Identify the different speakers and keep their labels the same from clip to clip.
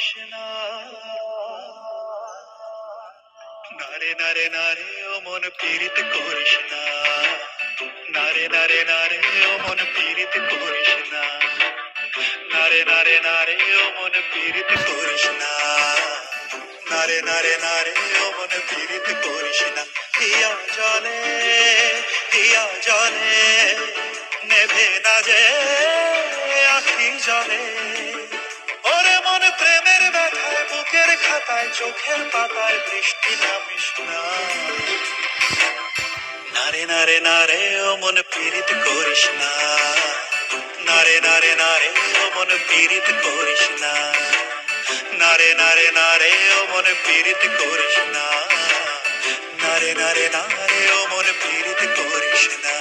Speaker 1: করিস না। নারে নারে নারে ও মন পীড়িত করিস না। নারে নারে নারে ও মন পীড়িত করিস না। নারে নারে নারে ও মন পীড়িত করিস না। নারে নারে নারে ও মন পীড়িত করিস না। হিয়া জলে হিয়া জলে নেভে না যে আখি জলে। ওরে মন প্রেমের ব্যথায় বুকের খাতায় চোখের পাতায় বৃষ্টি নামিস না। নারে নারে নারে ও মন পীড়িত করিস না। নারে নারে নারে ও মন পীড়িত করিস না। নারে নারে নারে ও মন পীড়িত করিস না। নারে নারে নারে ও মন পীড়িত করিস না।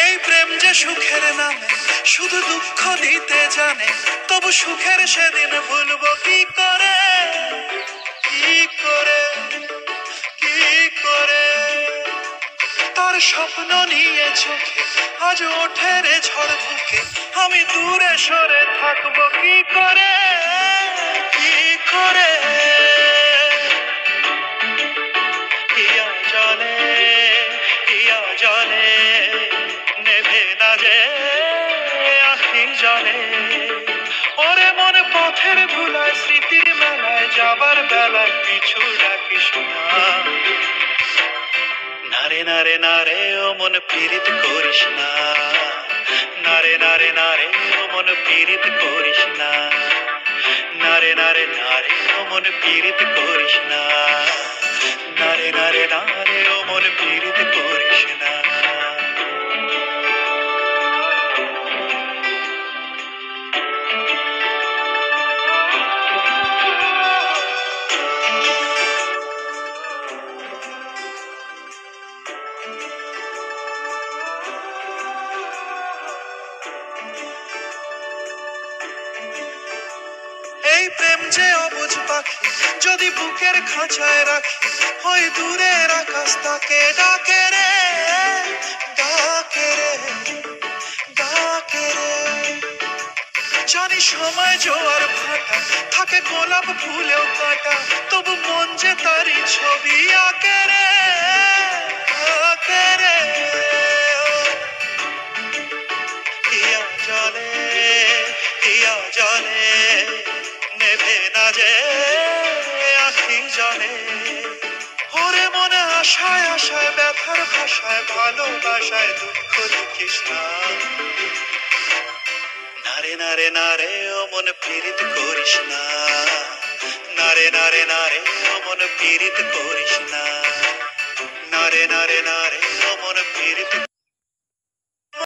Speaker 1: এই প্রেম যে সুখের নামে শুধু দুঃখ দিতে জানে, তবু সুখের সেদিন ভুলবো কি করে, কি করে, কি করে। তার স্বপ্ন নিয়ে চোখে আজ ওঠে রে ঝড় বুকে, আমি দূরে সরে থাকবো কি করে, কি করে। হিয়া জলে হিয়া জলে নেভে না যে আখি জলে। ওরে মন পথের ধুলায় স্মৃতির মেলায় যাবার বেলায় পিছু ডাকিস না। নারে নারে নারে ও মন পীড়িত করিস না। নারে নারে নারে ও মন পীড়িত করিস না। নারে নারে নারে ও মন পীড়িত করিস না। নারে নারে নারে ও মন পীড়িত করিস না। এই প্রেম যে অবুঝ পাখি, যদি বুকের খাঁচায় রাখি, ওই দূরের আকাশ তাকে ডাকে রে, ডাকে রে, ডাকে রে। জানি সময় জোয়ার ভাটা, থাকে গোলাপ ফুলেও কাটা, তবু মন যে তারই ছবি আঁকে রে, আঁকে রে। হিয়া জলে হিয়া জলে নেভে না যে আখি জলে। ওরে মনে আশায় আশায় ব্যথার ভাষায় ভালোবাসায় দুঃখ লিখিস না। নারে নারে নারে ও মন পীড়িত করিস না। নারে নারে নারে ও মন পীড়িত করিস না। নারে নারে নারে ও মন পীড়িত